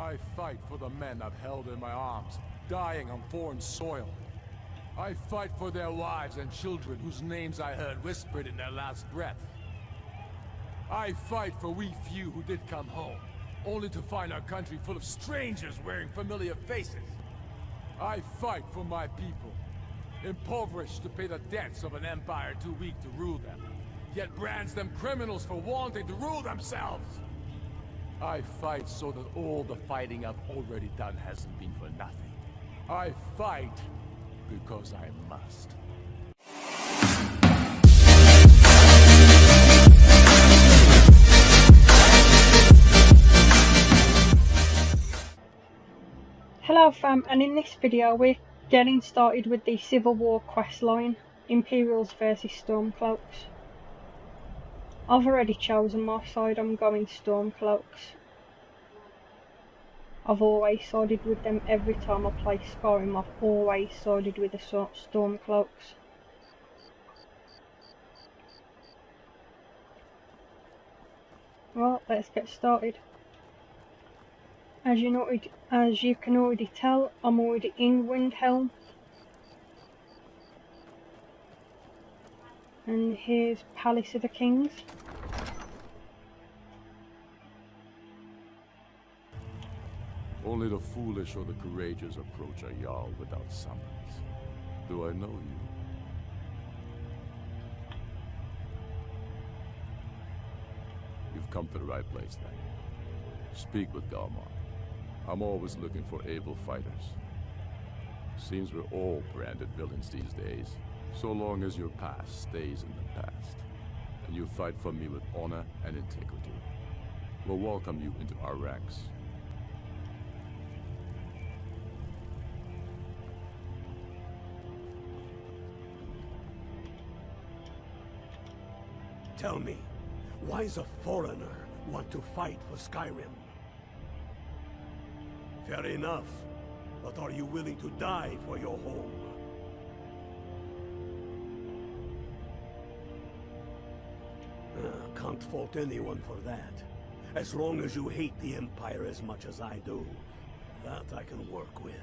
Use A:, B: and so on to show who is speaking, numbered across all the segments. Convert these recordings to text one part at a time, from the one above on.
A: I fight for the men I've held in my arms, dying on foreign soil. I fight for their wives and children whose names I heard whispered in their last breath. I fight for we few who did come home, only to find our country full of strangers wearing familiar faces. I fight for my people, impoverished to pay the debts of an empire too weak to rule them, yet brands them criminals for wanting to rule themselves. I fight so that all the fighting I've already done hasn't been for nothing. I fight because I must.
B: Hello fam, and in this video we're getting started with the Civil War questline, Imperials versus Stormcloaks. I've already chosen my side, I'm going Stormcloaks. I've always sided with them every time I play Skyrim. I've always sided with the Stormcloaks. Well, let's get started. As you can already tell, I'm already in Windhelm. And here's Palace of the Kings.
A: Only the foolish or the courageous approach a Jarl without summons. Do I know you? You've come to the right place then. Speak with Galmar. I'm always looking for able fighters. Seems we're all branded villains these days, so long as your past stays in the past, and you fight for me with honor and integrity. We'll welcome you into our ranks.
C: Tell me, why does a foreigner want to fight for Skyrim? Fair enough, but are you willing to die for your home? Can't fault anyone for that. As long as you hate the Empire as much as I do, that I can work with.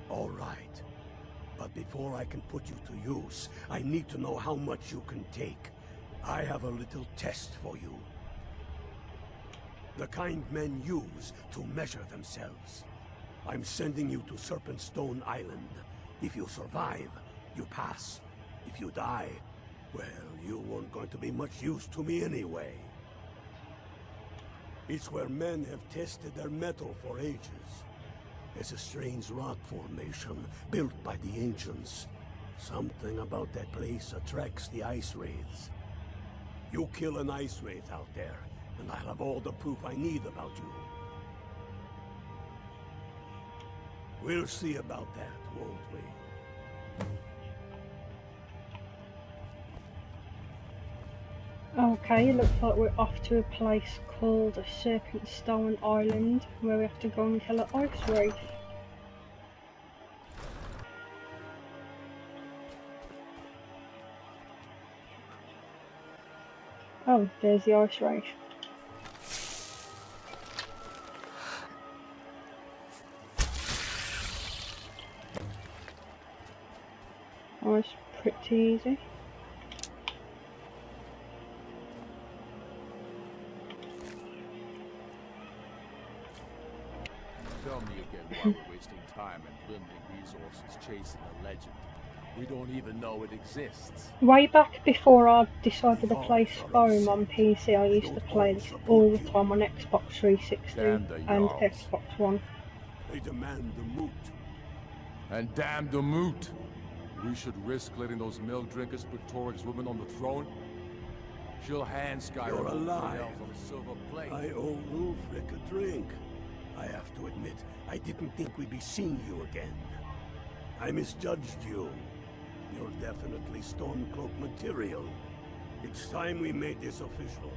C: All right. But before I can put you to use, I need to know how much you can take. I have a little test for you. The kind men use to measure themselves. I'm sending you to Serpentstone Island. If you survive, you pass. If you die, well, you weren't going to be much use to me anyway. It's where men have tested their metal for ages. It's a strange rock formation built by the ancients. Something about that place attracts the ice wraiths. You kill an ice wraith out there, and I'll have all the proof I need about you. We'll see about that, won't we?
B: Okay, looks like we're off to a place called Serpentstone Island, where we have to go and kill an ice wraith. Oh, there's the ice wraith. Oh, it's pretty easy.
A: Tell me again why we're wasting time and dwindling resources chasing a legend. We don't even know it exists.
B: Way back before I decided to play Skyrim on PC, I used to play this all the time on Xbox 360 and Xbox One.
C: They demand the moot.
A: And damn the moot! We should risk letting those milk drinkers put Toryg's woman on the throne? She'll hand Skyrim
C: You're alive.
A: on a silver plate.
C: I owe Ulfric a drink. I have to admit, I didn't think we'd be seeing you again. I misjudged you. You're definitely Stormcloak material. It's time we made this official.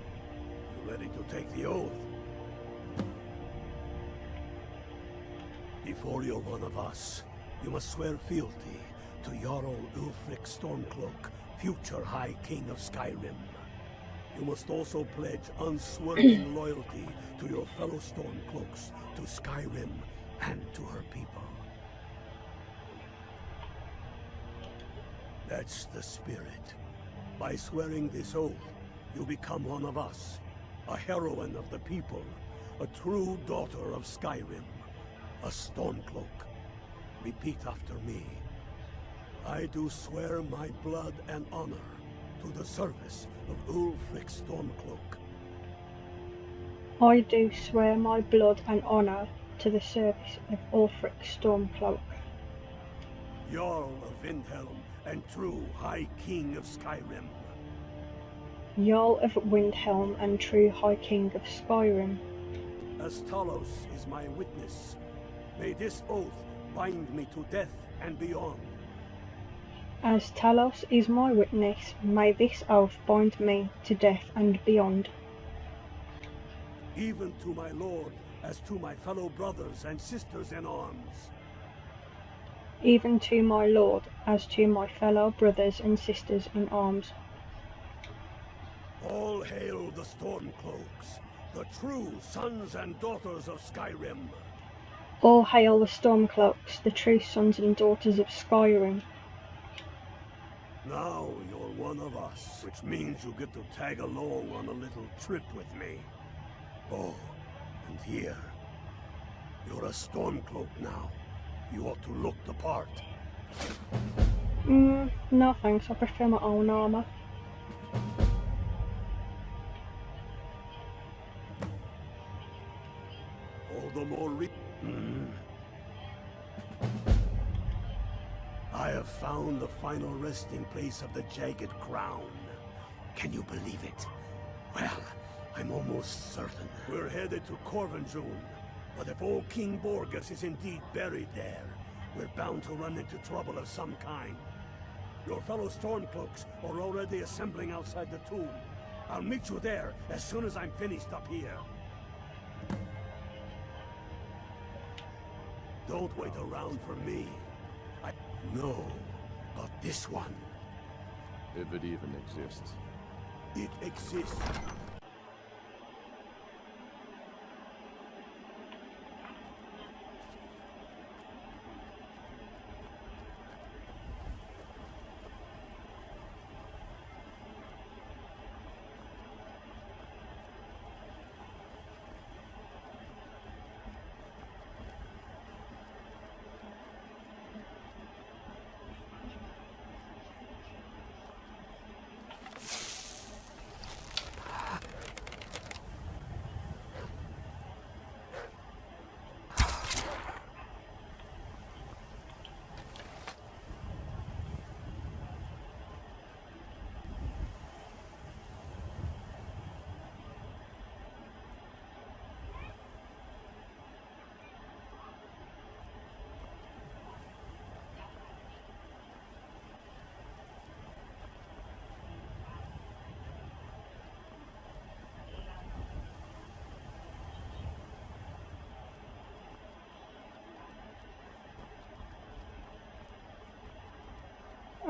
C: You ready to take the oath? Before you're one of us, you must swear fealty to Jarl Ulfric Stormcloak, future High King of Skyrim. You must also pledge unswerving loyalty to your fellow Stormcloaks, to Skyrim, and to her people. That's the spirit. By swearing this oath, you become one of us, a heroine of the people, a true daughter of Skyrim, a Stormcloak. Repeat after me. I do swear my blood and honor to the service of Ulfric Stormcloak.
B: I do swear my blood and honour to the service of Ulfric Stormcloak.
C: Jarl of Windhelm and true High King of Skyrim.
B: Jarl of Windhelm and true High King of Skyrim.
C: As Talos is my witness, may this oath bind me to death and beyond.
B: As Talos is my witness, may this oath bind me to death and beyond.
C: Even to my lord, as to my fellow brothers and sisters in arms.
B: Even to my lord, as to my fellow brothers and sisters in arms.
C: All hail the Stormcloaks, the true sons and daughters of Skyrim.
B: All hail the Stormcloaks, the true sons and daughters of Skyrim.
C: Now you're one of us, which means you get to tag along on a little trip with me. Oh, and here. You're a Stormcloak now. You ought to look the part.
B: No thanks, I prefer my own armour.
C: All the more I have found the final resting place of the Jagged Crown. Can you believe it? Well, I'm almost certain. We're headed to Corvinjune, but if old King Borgus is indeed buried there, we're bound to run into trouble of some kind. Your fellow Stormcloaks are already assembling outside the tomb. I'll meet you there as soon as I'm finished up here. Don't wait around for me. No, but this one.
A: If it even exists.
C: It exists.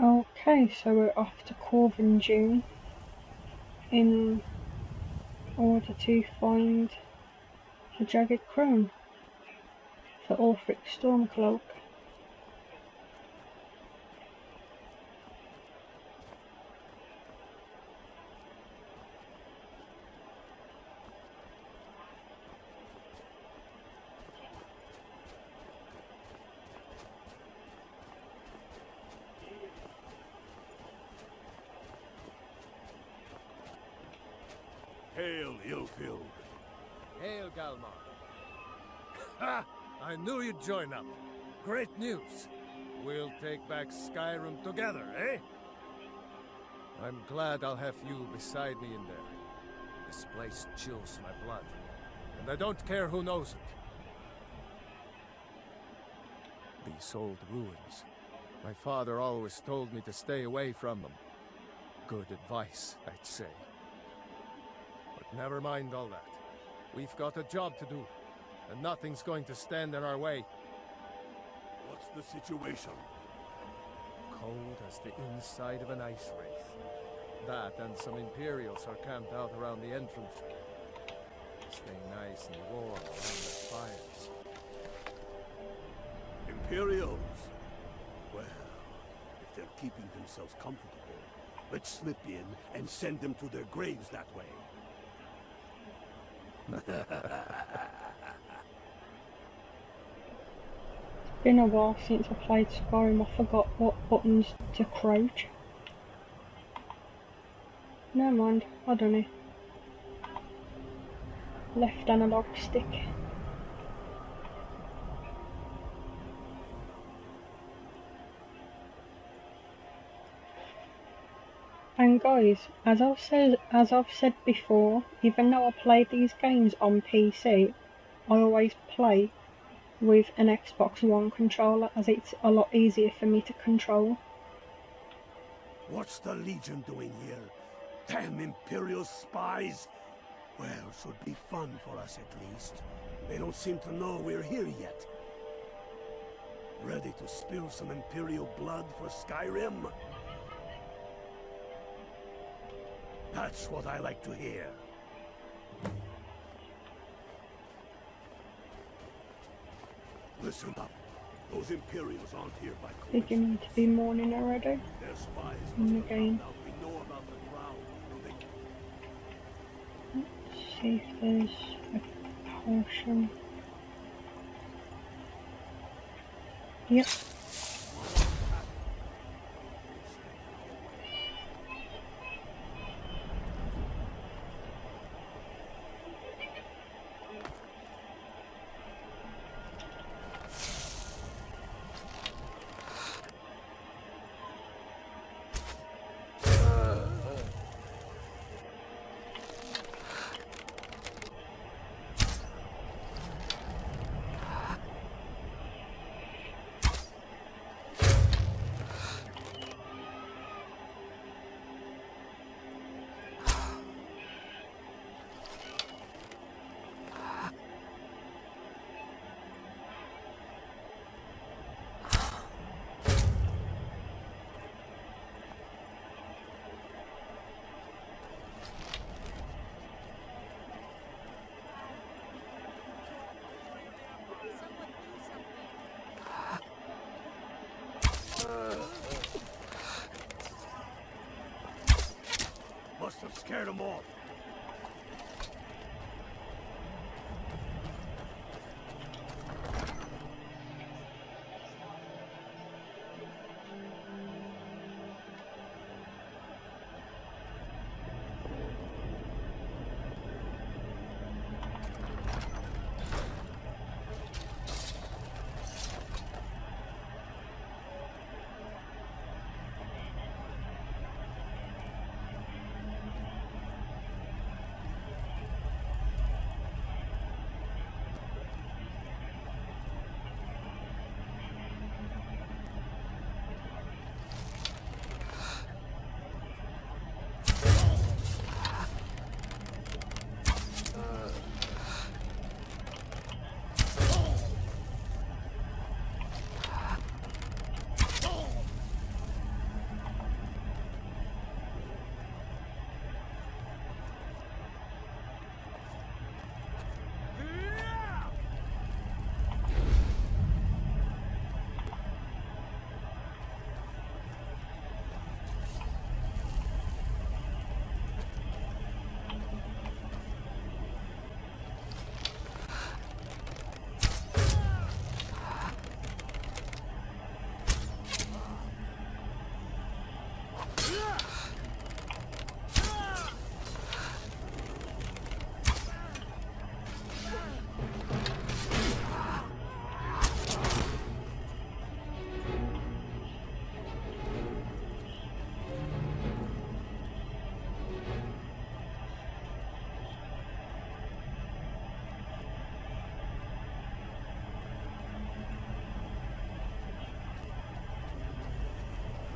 B: Okay, so we're off to Corvinjune in order to find the Jagged Crown for Ulfric Stormcloak.
C: Hail, Ilfield.
D: Hail, Galmar. Ha! I knew you'd join up. Great news. We'll take back Skyrim together, eh? I'm glad I'll have you beside me in there. This place chills my blood, and I don't care who knows it. These old ruins. My father always told me to stay away from them. Good advice, I'd say. But never mind all that. We've got a job to do, and nothing's going to stand in our way.
C: What's the situation?
D: Cold as the inside of an ice wraith. that, and some Imperials are camped out around the entrance. Staying nice and warm around the fires.
C: Imperials? Well, if they're keeping themselves comfortable, let's slip in and send them to their graves that way.
B: It's been a while since I played Skyrim. I forgot what buttons to crouch. Never mind, I don't know. Left analog stick. And guys, as I've said before, even though I played these games on PC, I always play with an Xbox One controller, as it's a lot easier for me to control.
C: What's the Legion doing here? Damn Imperial spies! Well, should be fun for us at least. They don't seem to know we're here yet. Ready to spill some Imperial blood for Skyrim? That's what I like to hear. Listen up. Those Imperials aren't here by coincidence.
B: Beginning to be morning already.
C: Their spies
B: In the
C: must have
B: game.
C: found out we know about the ground.
B: Let's see if there's a potion. Yep.
C: Must have scared them off.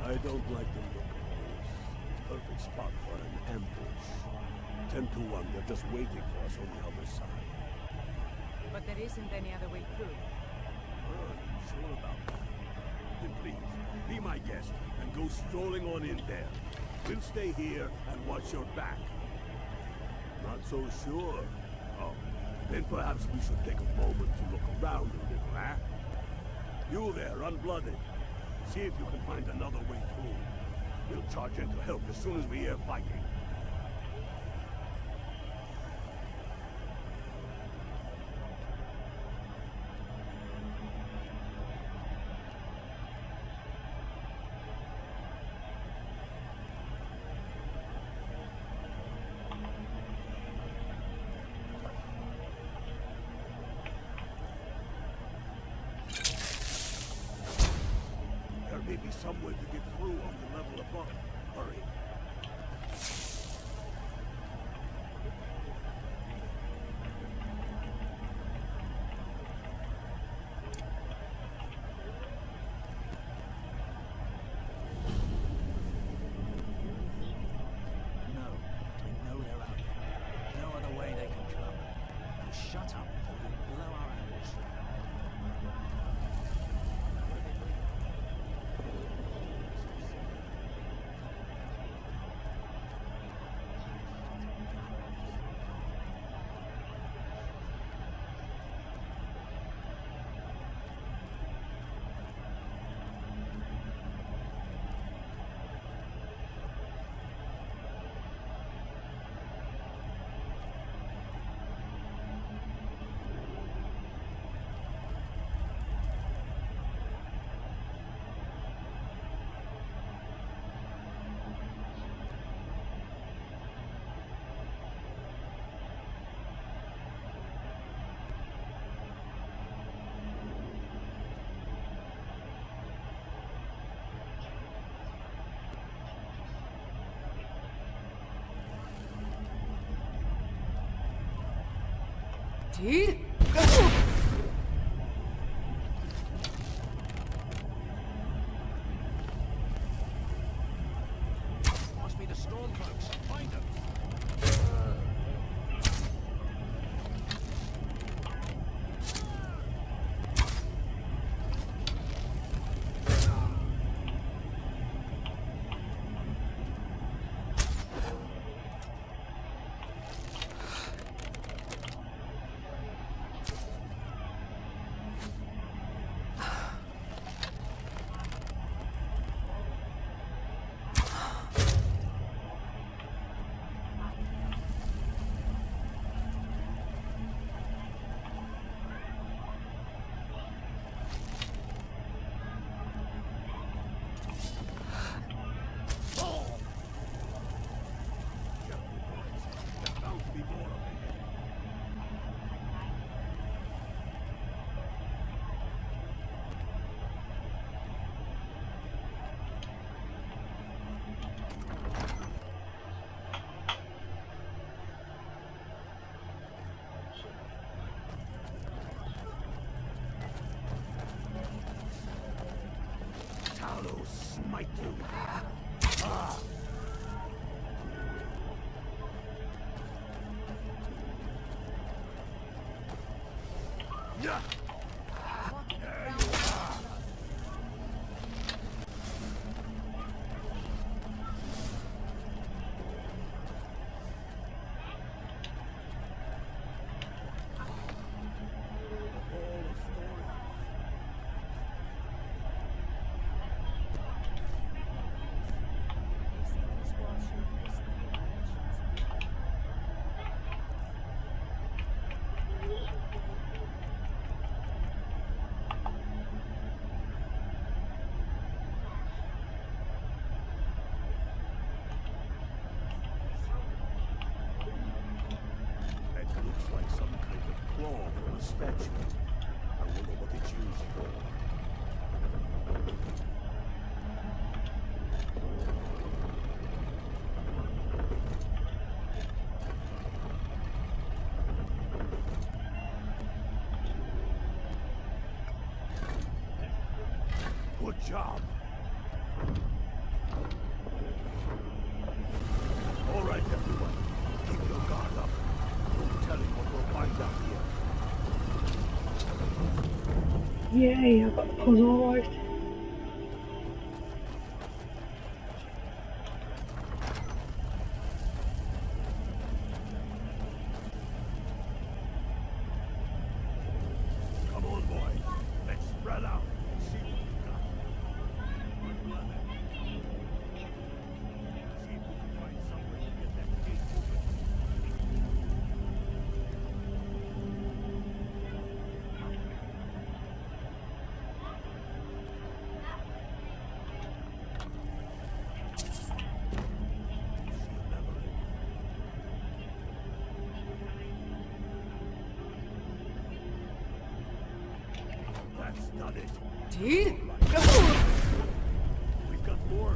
C: I don't like the look of this. Perfect spot for an ambush. 10 to 1, they're just waiting for us on the other side.
E: But there isn't any other way through.
C: Sure about that. Then please, be my guest and go strolling on in there. We'll stay here and watch your back. Not so sure. Oh, then perhaps we should take a moment to look around a little, eh? You there, unblooded. See if you can find another way through. We'll charge in to help as soon as we hear fighting. Maybe somewhere to get through on the level above. Hurry.
F: No, I know they're out there. No other way they can come. Now shut up or we'll blow our arrows.
E: Dude?
F: Must be the Stormcloaks. Find them.
C: Smite you. Yeah. Statue. I wonder what it's used for. Good job. All right, everyone. Keep your guard up. No telling what we'll find out here.
B: Yay, I got the puzzle right.
C: Spread out and see what we got. See if we can find some way to get that gate open. That's not it.
E: Dude?
C: We've got more.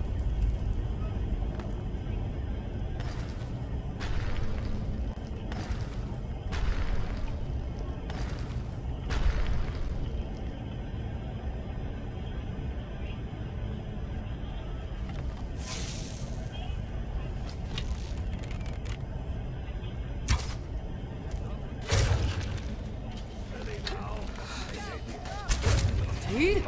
E: Dude?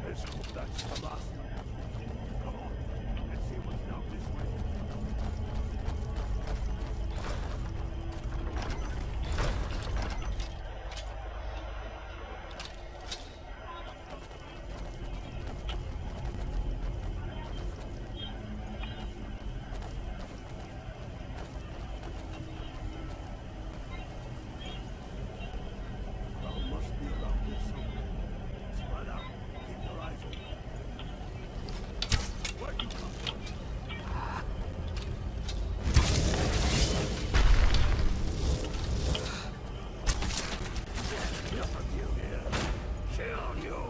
C: Let's hope that's the last one. Come on, let's see what's down this way. Well, must be around here somewhere. Spread out. Keep your eyes open. Where you come from? Nothing you here. Kill you.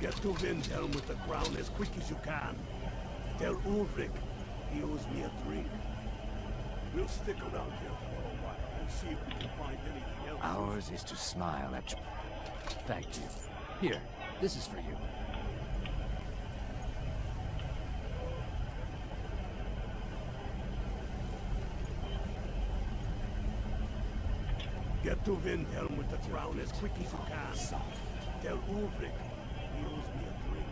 C: Get to Windhelm with the crown as quick as you can. Tell Ulrich he owes me a drink. We'll stick around here for a while and see if we can find anything else.
F: Ours is to smile at you. Thank you. Here, this is for you.
C: Get to Windhelm with the crown as quick as you can. Tell Ulrich he owes me a drink.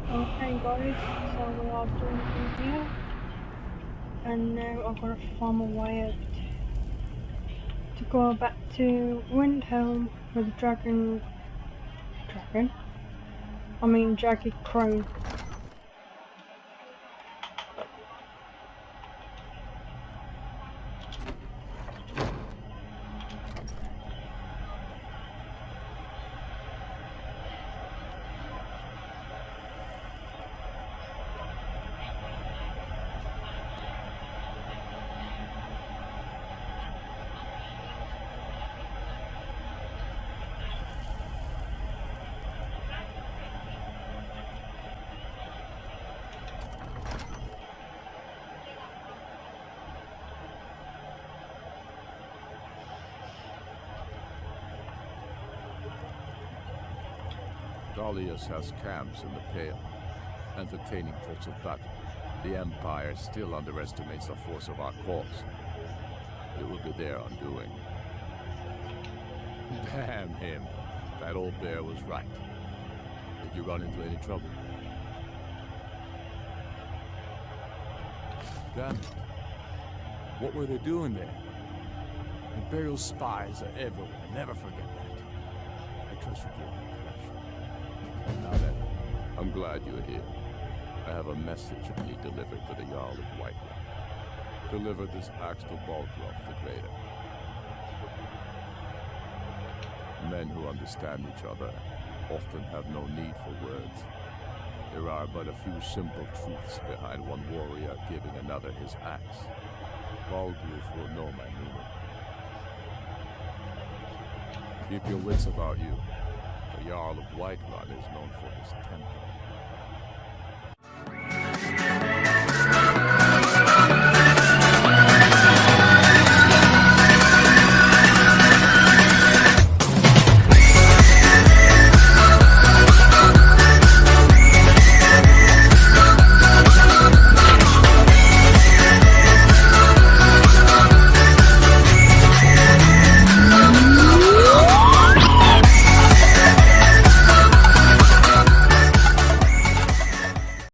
B: Okay guys, so we are done in here. And now I've got to find my way out to go back to Windhelm with the jagged crone.
A: Dalius has camps in the Pale, entertaining thoughts of battle. The Empire still underestimates the force of our cause. It will be their undoing. Damn him. That old bear was right. Did you run into any trouble? Damn it. What were they doing there? Imperial spies are everywhere. Never forget that. I trust you keep me fresh. Now then, I'm glad you're here. I have a message you need delivered to the Jarl of Whiterun. Deliver this axe to Balgrof the Greater. Men who understand each other often have no need for words. There are but a few simple truths behind one warrior giving another his axe. Balgruuf will know my meaning. Keep your wits about you. The Jarl of Whiterun is known for his temper.